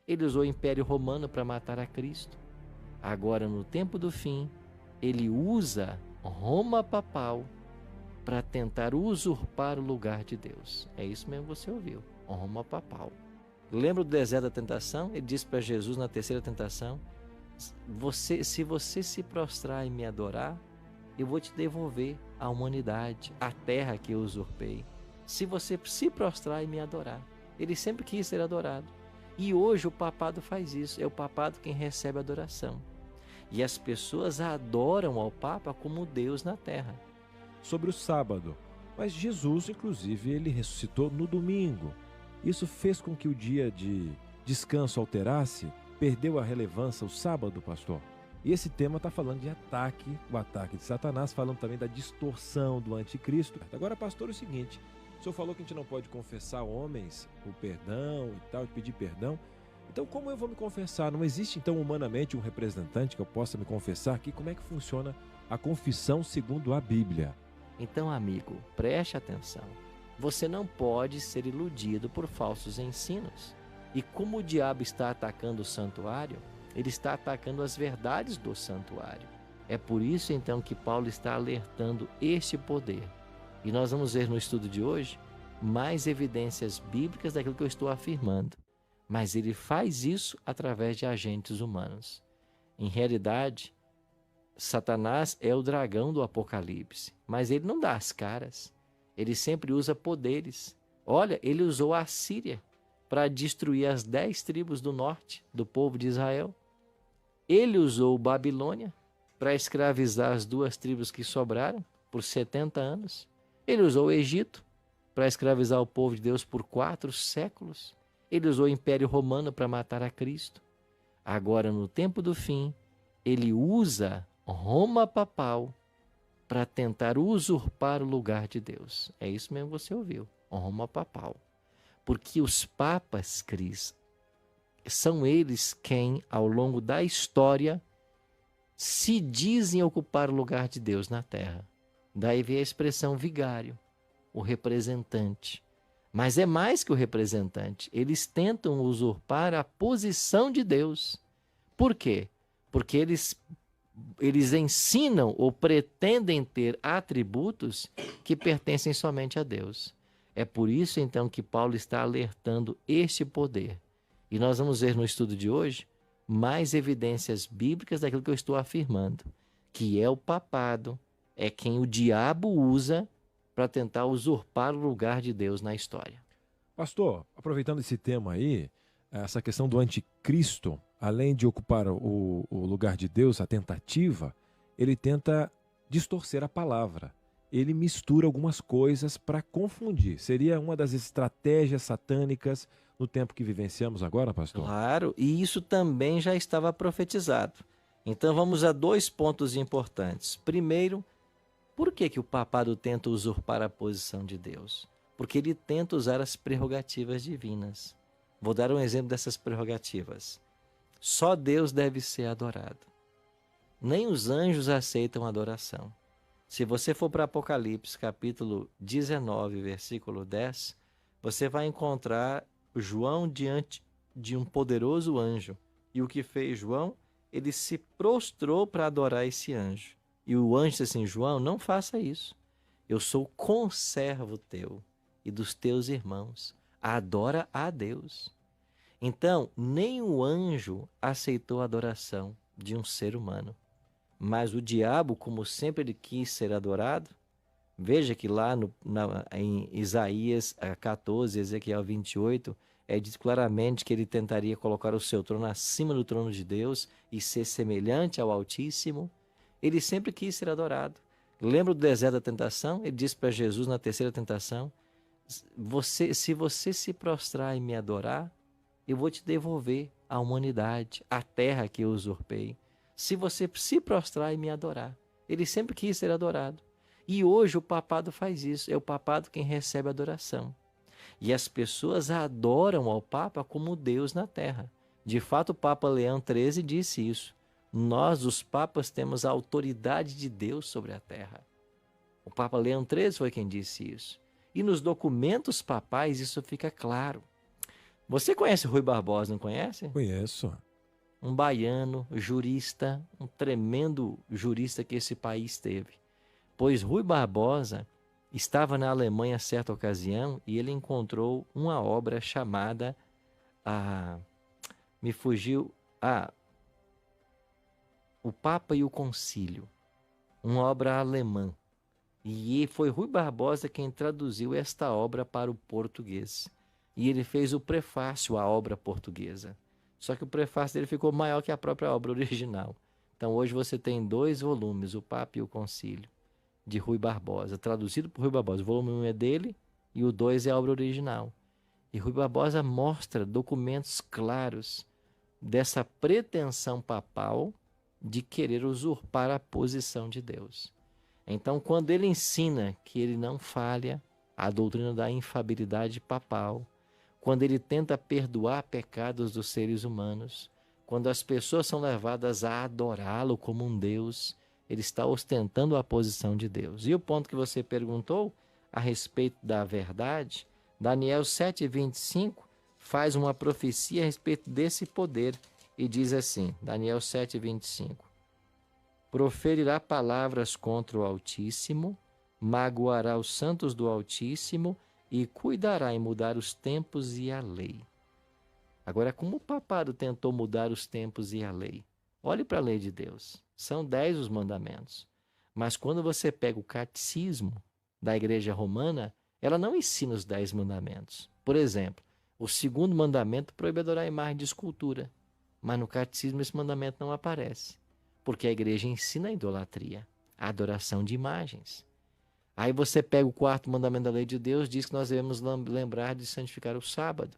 Ele usou o Império Romano para matar a Cristo. Agora, no tempo do fim, ele usa Roma papal para tentar usurpar o lugar de Deus. É isso mesmo que você ouviu, Roma papal. Lembra do deserto da tentação? Ele disse para Jesus na terceira tentação: se você se prostrar e me adorar, eu vou te devolver a humanidade, a terra que eu usurpei. Se você se prostrar e me adorar. Ele sempre quis ser adorado. E hoje o papado faz isso. É o papado quem recebe adoração. E as pessoas adoram ao Papa como Deus na terra. Sobre o sábado, mas Jesus, inclusive, ele ressuscitou no domingo. Isso fez com que o dia de descanso alterasse, perdeu a relevância o sábado, pastor? E esse tema está falando de ataque, o ataque de Satanás, falando também da distorção do anticristo. Agora, pastor, é o seguinte, o senhor falou que a gente não pode confessar homens o perdão e tal, e pedir perdão. Então, como eu vou me confessar? Não existe, então, humanamente um representante que eu possa me confessar aqui? Como é que funciona a confissão segundo a Bíblia? Então, amigo, preste atenção. Você não pode ser iludido por falsos ensinos. E como o diabo está atacando o santuário, ele está atacando as verdades do santuário. É por isso, então, que Paulo está alertando este poder. E nós vamos ver no estudo de hoje mais evidências bíblicas daquilo que eu estou afirmando. Mas ele faz isso através de agentes humanos. Em realidade, Satanás é o dragão do Apocalipse, mas ele não dá as caras. Ele sempre usa poderes. Olha, ele usou a Síria para destruir as 10 tribos do norte do povo de Israel. Ele usou Babilônia para escravizar as 2 tribos que sobraram por 70 anos. Ele usou o Egito para escravizar o povo de Deus por 4 séculos. Ele usou o Império Romano para matar a Cristo. Agora, no tempo do fim, ele usa Roma papal para tentar usurpar o lugar de Deus. É isso mesmo que você ouviu, Roma papal. Porque os papas, Cris, são eles quem, ao longo da história, se dizem ocupar o lugar de Deus na terra. Daí vem a expressão vigário, o representante. Mas é mais que o representante. Eles tentam usurpar a posição de Deus. Por quê? Porque eles ensinam ou pretendem ter atributos que pertencem somente a Deus. É por isso, então, que Paulo está alertando este poder. E nós vamos ver no estudo de hoje mais evidências bíblicas daquilo que eu estou afirmando, que é o papado, é quem o diabo usa para tentar usurpar o lugar de Deus na história. Pastor, aproveitando esse tema aí, essa questão do anticristo, além de ocupar o lugar de Deus, a tentativa, ele tenta distorcer a palavra. Ele mistura algumas coisas para confundir. Seria uma das estratégias satânicas no tempo que vivenciamos agora, pastor? Claro, e isso também já estava profetizado. Então vamos a 2 pontos importantes. Primeiro, por que o papado tenta usurpar a posição de Deus? Porque ele tenta usar as prerrogativas divinas. Vou dar um exemplo dessas prerrogativas. Só Deus deve ser adorado. Nem os anjos aceitam adoração. Se você for para Apocalipse, capítulo 19, versículo 10, você vai encontrar João diante de um poderoso anjo. E o que fez João? Ele se prostrou para adorar esse anjo. E o anjo disse assim: João, não faça isso. Eu sou conservo teu e dos teus irmãos. Adora a Deus. Então, nem o anjo aceitou a adoração de um ser humano. Mas o diabo, como sempre ele quis ser adorado, veja que lá em Isaías 14, Ezequiel 28, diz claramente que ele tentaria colocar o seu trono acima do trono de Deus e ser semelhante ao Altíssimo. Ele sempre quis ser adorado. Lembra do deserto da tentação? Ele disse para Jesus na terceira tentação: se você se prostrar e me adorar, eu vou te devolver a humanidade, a terra que eu usurpei. Se você se prostrar e me adorar. Ele sempre quis ser adorado. E hoje o papado faz isso. É o papado quem recebe adoração. E as pessoas adoram ao Papa como Deus na terra. De fato, o Papa Leão XIII disse isso. Nós, os papas, temos a autoridade de Deus sobre a terra. O Papa Leão XIII foi quem disse isso. E nos documentos papais isso fica claro. Você conhece Rui Barbosa, não conhece? Conheço. Um baiano, jurista, um tremendo jurista que esse país teve. Pois Rui Barbosa estava na Alemanha certa ocasião e ele encontrou uma obra chamada me fugiu O Papa e o Concílio, uma obra alemã. E foi Rui Barbosa quem traduziu esta obra para o português. E ele fez o prefácio à obra portuguesa. Só que o prefácio dele ficou maior que a própria obra original. Então hoje você tem 2 volumes, O Papa e o Concílio, de Rui Barbosa, traduzido por Rui Barbosa. O volume 1 é dele e o 2 é a obra original. E Rui Barbosa mostra documentos claros dessa pretensão papal de querer usurpar a posição de Deus. Então, quando ele ensina que ele não falha, a doutrina da infabilidade papal, quando ele tenta perdoar pecados dos seres humanos, quando as pessoas são levadas a adorá-lo como um Deus, ele está ostentando a posição de Deus. E o ponto que você perguntou a respeito da verdade, Daniel 7:25 faz uma profecia a respeito desse poder e diz assim, Daniel 7:25, proferirá palavras contra o Altíssimo, magoará os santos do Altíssimo e cuidará em mudar os tempos e a lei. Agora, como o papado tentou mudar os tempos e a lei? Olhe para a lei de Deus. São 10 os mandamentos. Mas quando você pega o catecismo da Igreja Romana, ela não ensina os 10 mandamentos. Por exemplo, o 2º mandamento proíbe adorar a imagem de escultura. Mas no catecismo esse mandamento não aparece. Porque a igreja ensina a idolatria, a adoração de imagens. Aí você pega o 4º mandamento da lei de Deus, diz que nós devemos lembrar de santificar o sábado.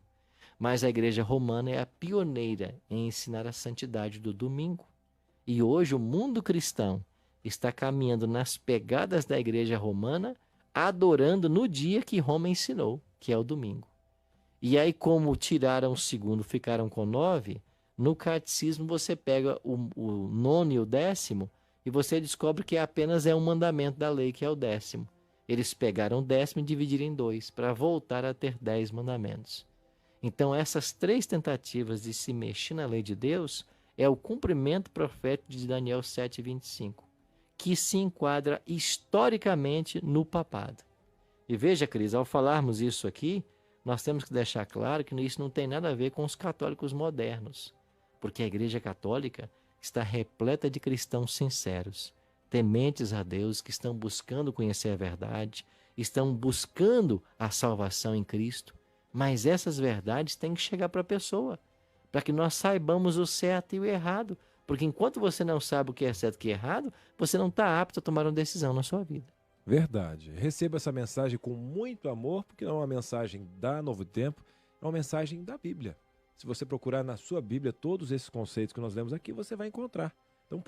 Mas a igreja romana é a pioneira em ensinar a santidade do domingo. E hoje o mundo cristão está caminhando nas pegadas da igreja romana, adorando no dia que Roma ensinou, que é o domingo. E aí, como tiraram o 2º, ficaram com 9, no catecismo você pega o 9º e o 10º e você descobre que apenas é um mandamento da lei, que é o 10º. Eles pegaram o 10º e dividiram em 2, para voltar a ter 10 mandamentos. Então, essas 3 tentativas de se mexer na lei de Deus é o cumprimento profético de Daniel 7:25, que se enquadra historicamente no papado. E veja, Cris, ao falarmos isso aqui, nós temos que deixar claro que isso não tem nada a ver com os católicos modernos, porque a Igreja Católica está repleta de cristãos sinceros, tementes a Deus, que estão buscando conhecer a verdade, estão buscando a salvação em Cristo, mas essas verdades têm que chegar para a pessoa, para que nós saibamos o certo e o errado, porque enquanto você não sabe o que é certo e o que é errado, você não está apto a tomar uma decisão na sua vida. Verdade. Receba essa mensagem com muito amor, porque não é uma mensagem da Novo Tempo, é uma mensagem da Bíblia. Se você procurar na sua Bíblia todos esses conceitos que nós lemos aqui, você vai encontrar. Então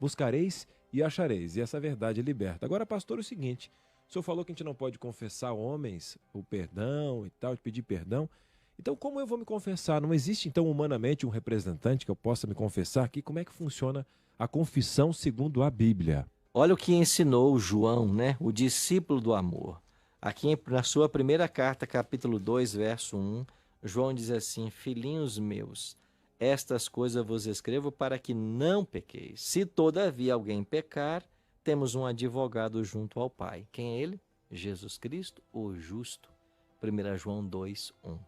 buscareis e achareis, e essa verdade liberta. Agora, pastor, é o seguinte, o senhor falou que a gente não pode confessar homens o perdão e tal, de pedir perdão. Então, como eu vou me confessar? Não existe, então, humanamente um representante que eu possa me confessar aqui? Como é que funciona a confissão segundo a Bíblia? Olha o que ensinou João, né? O discípulo do amor. Aqui na sua primeira carta, capítulo 2, verso 1, João diz assim, filhinhos meus, estas coisas vos escrevo para que não pequeis. Se todavia alguém pecar, temos um advogado junto ao Pai. Quem é ele? Jesus Cristo, o justo. 1 João 2, 1.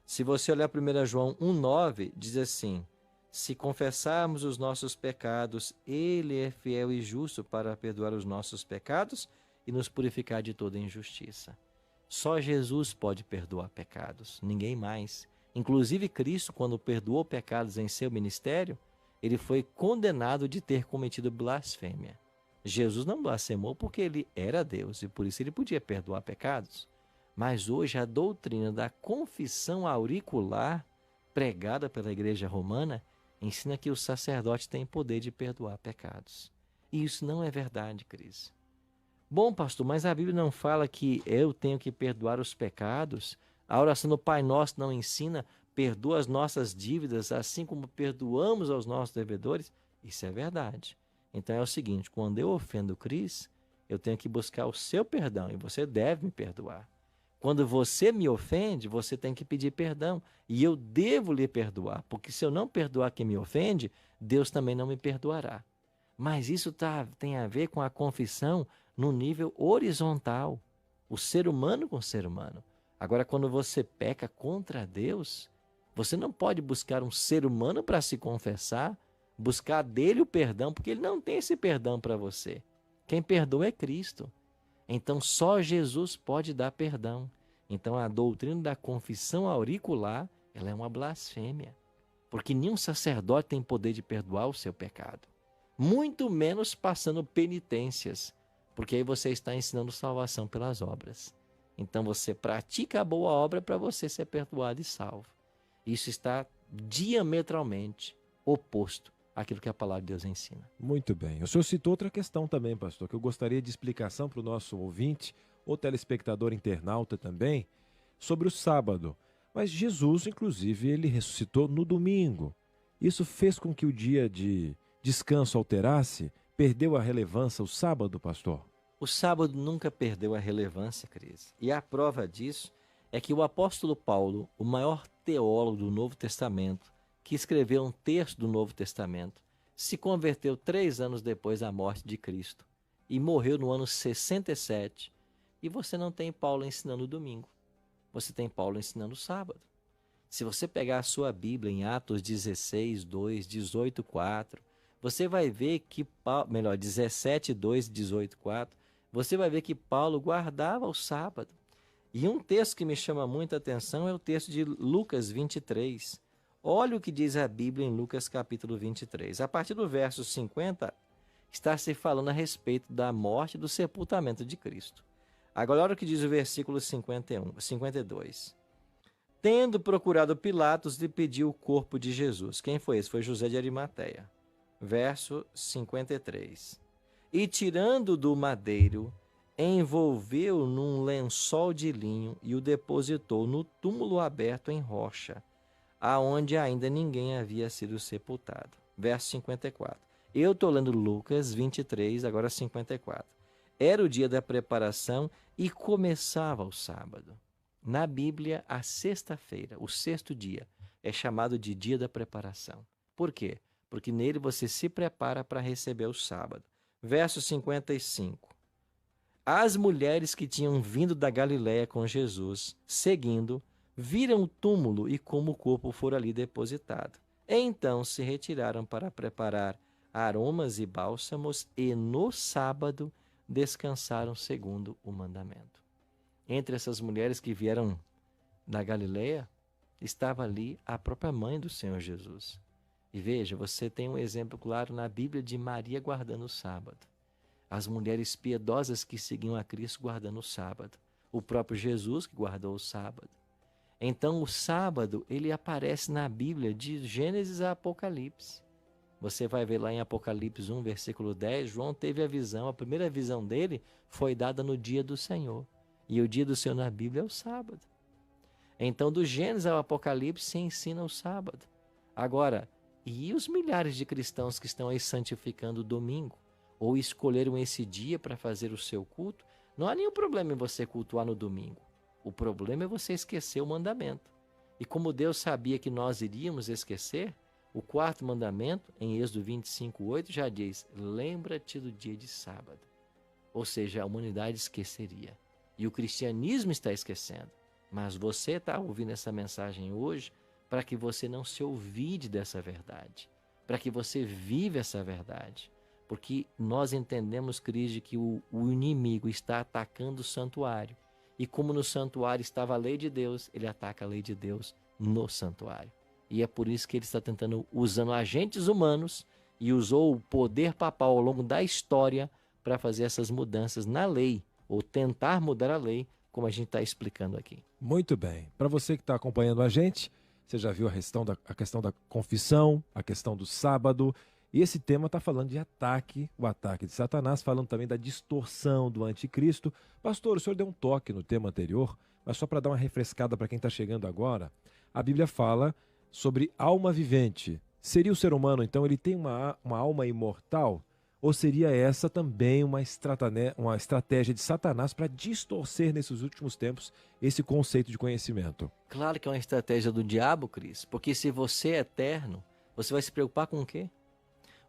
Se você olhar 1 João 1,9, diz assim, se confessarmos os nossos pecados, Ele é fiel e justo para perdoar os nossos pecados e nos purificar de toda injustiça. Só Jesus pode perdoar pecados, ninguém mais. Inclusive Cristo, quando perdoou pecados em seu ministério, ele foi condenado de ter cometido blasfêmia. Jesus não blasfemou porque ele era Deus e por isso ele podia perdoar pecados. Mas hoje a doutrina da confissão auricular, pregada pela Igreja Romana, ensina que o sacerdote tem poder de perdoar pecados. E isso não é verdade, Cris. Bom, pastor, mas a Bíblia não fala que eu tenho que perdoar os pecados? A oração do Pai Nosso não ensina, perdoa as nossas dívidas, assim como perdoamos aos nossos devedores? Isso é verdade. Então é o seguinte, quando eu ofendo Cris, eu tenho que buscar o seu perdão e você deve me perdoar. Quando você me ofende, você tem que pedir perdão. E eu devo lhe perdoar, porque se eu não perdoar quem me ofende, Deus também não me perdoará. Mas isso tem a ver com a confissão no nível horizontal. O ser humano com o ser humano. Agora, quando você peca contra Deus, você não pode buscar um ser humano para se confessar, buscar dele o perdão, porque ele não tem esse perdão para você. Quem perdoa é Cristo. Então, só Jesus pode dar perdão. Então, a doutrina da confissão auricular, ela é uma blasfêmia. Porque nenhum sacerdote tem poder de perdoar o seu pecado. Muito menos passando penitências, porque aí você está ensinando salvação pelas obras. Então, você pratica a boa obra para você ser perdoado e salvo. Isso está diametralmente oposto àquilo que a palavra de Deus ensina. Muito bem. O senhor citou outra questão também, pastor, que eu gostaria de explicação para o nosso ouvinte, ou telespectador internauta também, sobre o sábado. Mas Jesus, inclusive, ele ressuscitou no domingo. Isso fez com que o dia de descanso alterasse? Perdeu a relevância o sábado, pastor? O sábado nunca perdeu a relevância, Cris. E a prova disso é que o apóstolo Paulo, o maior teólogo do Novo Testamento, que escreveu um terço do Novo Testamento, se converteu 3 anos depois da morte de Cristo e morreu no ano 67. E você não tem Paulo ensinando o domingo. Você tem Paulo ensinando o sábado. Se você pegar a sua Bíblia em Atos 16, 2, 18, 4, você vai ver que, 17, 2, 18, 4, você vai ver que Paulo guardava o sábado. E um texto que me chama muita atenção é o texto de Lucas 23. Olha o que diz a Bíblia em Lucas capítulo 23. A partir do verso 50, está se falando a respeito da morte e do sepultamento de Cristo. Agora, olha o que diz o versículo 52. Tendo procurado Pilatos, lhe pediu o corpo de Jesus. Quem foi esse? Foi José de Arimateia. Verso 53. E tirando do madeiro, envolveu num lençol de linho e o depositou no túmulo aberto em rocha, aonde ainda ninguém havia sido sepultado. Verso 54. Eu estou lendo Lucas 23, agora 54. Era o dia da preparação e começava o sábado. Na Bíblia, a sexta-feira, o sexto dia, é chamado de dia da preparação. Por quê? Porque nele você se prepara para receber o sábado. Verso 55. As mulheres que tinham vindo da Galiléia com Jesus, seguindo, viram o túmulo e como o corpo fora ali depositado. Então se retiraram para preparar aromas e bálsamos e no sábado descansaram segundo o mandamento. Entre essas mulheres que vieram da Galiléia, estava ali a própria mãe do Senhor Jesus. E veja, você tem um exemplo claro na Bíblia de Maria guardando o sábado. As mulheres piedosas que seguiam a Cristo guardando o sábado. O próprio Jesus que guardou o sábado. Então o sábado, ele aparece na Bíblia de Gênesis a Apocalipse. Você vai ver lá em Apocalipse 1, versículo 10, João teve a visão, a primeira visão dele foi dada no dia do Senhor. E o dia do Senhor na Bíblia é o sábado. Então do Gênesis ao Apocalipse se ensina o sábado. Agora, e os milhares de cristãos que estão aí santificando o domingo? Ou escolheram esse dia para fazer o seu culto? Não há nenhum problema em você cultuar no domingo. O problema é você esquecer o mandamento. E como Deus sabia que nós iríamos esquecer, o 4º mandamento, em Êxodo 25:8, já diz: lembra-te do dia de sábado. Ou seja, a humanidade esqueceria. E o cristianismo está esquecendo. Mas você está ouvindo essa mensagem hoje para que você não se olvide dessa verdade. Para que você viva essa verdade. Porque nós entendemos, Cris, que o inimigo está atacando o santuário. E como no santuário estava a lei de Deus, ele ataca a lei de Deus no santuário. E é por isso que ele está tentando, usando agentes humanos, e usou o poder papal ao longo da história para fazer essas mudanças na lei, ou tentar mudar a lei, como a gente está explicando aqui. Muito bem. Para você que está acompanhando a gente, você já viu a questão da confissão, a questão do sábado. E esse tema está falando de ataque, o ataque de Satanás, falando também da distorção do anticristo. Pastor, o senhor deu um toque no tema anterior, mas só para dar uma refrescada para quem está chegando agora, a Bíblia fala sobre alma vivente. Seria o ser humano, então, ele tem uma alma imortal? Ou seria essa também uma estratégia de Satanás para distorcer nesses últimos tempos esse conceito de conhecimento? Claro que é uma estratégia do diabo, Cris, porque se você é eterno, você vai se preocupar com o quê?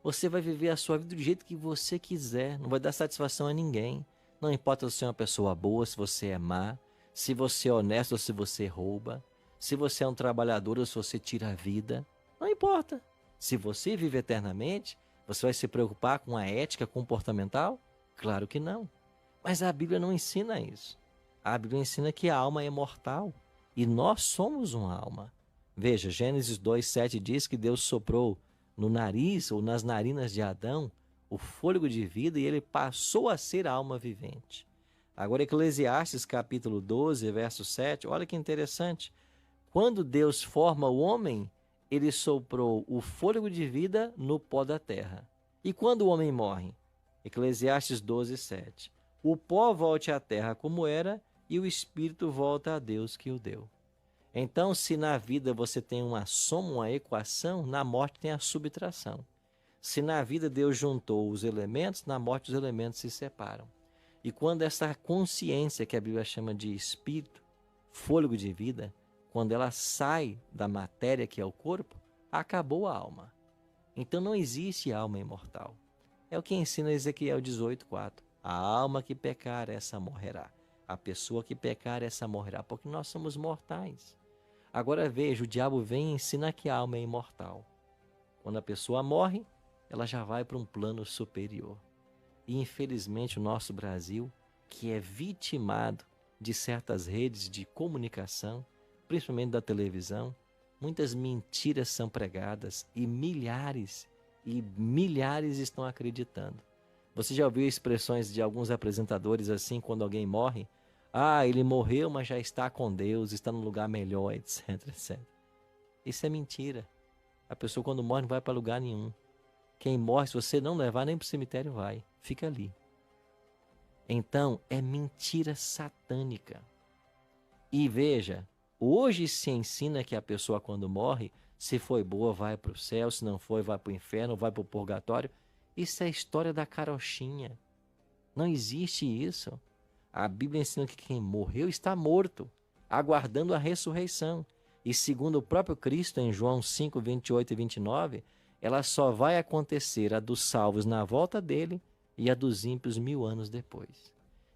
Você vai viver a sua vida do jeito que você quiser, não vai dar satisfação a ninguém. Não importa se você é uma pessoa boa, se você é má, se você é honesto ou se você rouba, se você é um trabalhador ou se você tira a vida. Não importa. Se você vive eternamente, você vai se preocupar com a ética comportamental? Claro que não. Mas a Bíblia não ensina isso. A Bíblia ensina que a alma é mortal e nós somos uma alma. Veja, Gênesis 2:7 diz que Deus soprou no nariz ou nas narinas de Adão o fôlego de vida e ele passou a ser a alma vivente. Agora, Eclesiastes capítulo 12, verso 7, olha que interessante. Quando Deus forma o homem, ele soprou o fôlego de vida no pó da terra. E quando o homem morre? Eclesiastes 12, 7. O pó volte à terra como era e o espírito volta a Deus que o deu. Então, se na vida você tem uma soma, uma equação, na morte tem a subtração. Se na vida Deus juntou os elementos, na morte os elementos se separam. E quando essa consciência, que a Bíblia chama de espírito, fôlego de vida, quando ela sai da matéria que é o corpo, acabou a alma. Então não existe alma imortal. É o que ensina Ezequiel 18:4. A alma que pecar, essa morrerá. A pessoa que pecar, essa morrerá, porque nós somos mortais. Agora veja, o diabo vem e ensina que a alma é imortal. Quando a pessoa morre, ela já vai para um plano superior. E infelizmente o nosso Brasil, que é vitimado de certas redes de comunicação, principalmente da televisão, muitas mentiras são pregadas e milhares estão acreditando. Você já ouviu expressões de alguns apresentadores assim, quando alguém morre? Ah, ele morreu, mas já está com Deus, está num lugar melhor, etc, etc. Isso é mentira. A pessoa quando morre não vai para lugar nenhum. Quem morre, se você não levar nem para o cemitério, vai. Fica ali. Então, é mentira satânica. E veja, hoje se ensina que a pessoa quando morre, se foi boa, vai para o céu, se não foi, vai para o inferno, vai para o purgatório. Isso é a história da carochinha. Não existe isso. A Bíblia ensina que quem morreu está morto, aguardando a ressurreição. E segundo o próprio Cristo, em João 5, 28 e 29, ela só vai acontecer a dos salvos na volta dele e a dos ímpios 1000 anos depois.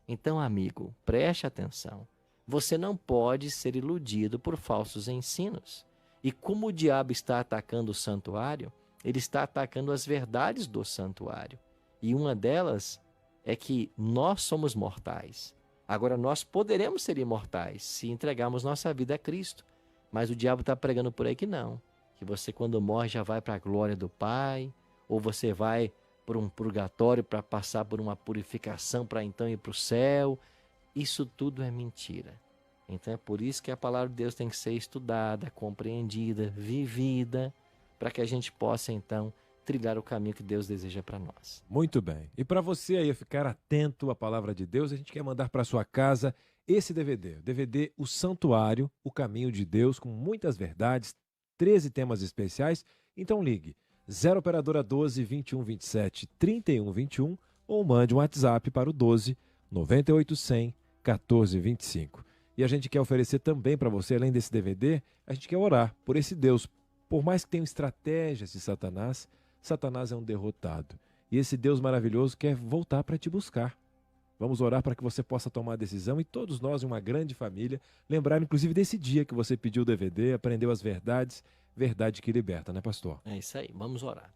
Então, amigo, preste atenção. Você não pode ser iludido por falsos ensinos. E como o diabo está atacando o santuário, ele está atacando as verdades do santuário. E uma delas é que nós somos mortais. Agora, nós poderemos ser imortais se entregarmos nossa vida a Cristo. Mas o diabo está pregando por aí que não. Que você, quando morre, já vai para a glória do Pai, ou você vai por um purgatório para passar por uma purificação para então ir para o céu. Isso tudo é mentira. Então é por isso que a palavra de Deus tem que ser estudada, compreendida, vivida, para que a gente possa então trilhar o caminho que Deus deseja para nós. Muito bem. E para você aí ficar atento à palavra de Deus, a gente quer mandar para sua casa esse DVD. O DVD O Santuário, o Caminho de Deus, com muitas verdades, 13 temas especiais. Então ligue 0 operadora 12 21 27 31 21 ou mande um WhatsApp para o 12 98 100 14 25. E a gente quer oferecer também para você, além desse DVD, a gente quer orar por esse Deus. Por mais que tenham estratégias de Satanás, Satanás é um derrotado. E esse Deus maravilhoso quer voltar para te buscar. Vamos orar para que você possa tomar a decisão e todos nós, em uma grande família, lembrar inclusive desse dia que você pediu o DVD, aprendeu as verdades, verdade que liberta, né, pastor? É isso aí, vamos orar.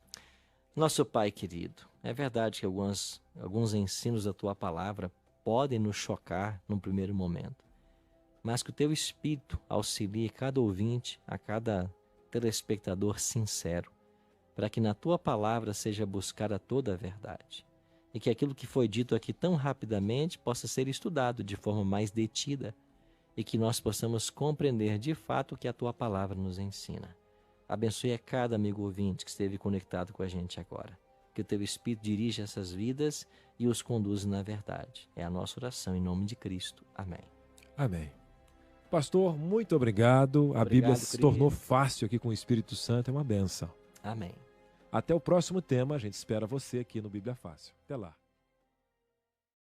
Nosso Pai querido, é verdade que alguns ensinos da Tua palavra podem nos chocar num primeiro momento, mas que o Teu Espírito auxilie cada ouvinte, a cada telespectador sincero, para que na Tua palavra seja buscada toda a verdade. E que aquilo que foi dito aqui tão rapidamente possa ser estudado de forma mais detida e que nós possamos compreender de fato o que a Tua palavra nos ensina. Abençoe a cada amigo ouvinte que esteve conectado com a gente agora. Que o Teu Espírito dirija essas vidas e os conduza na verdade. É a nossa oração em nome de Cristo. Amém. Amém. Pastor, muito obrigado. A Bíblia se Cris. tornou fácil aqui com o Espírito Santo, é uma bênção. Amém. Até o próximo tema, a gente espera você aqui no Bíblia Fácil. Até lá.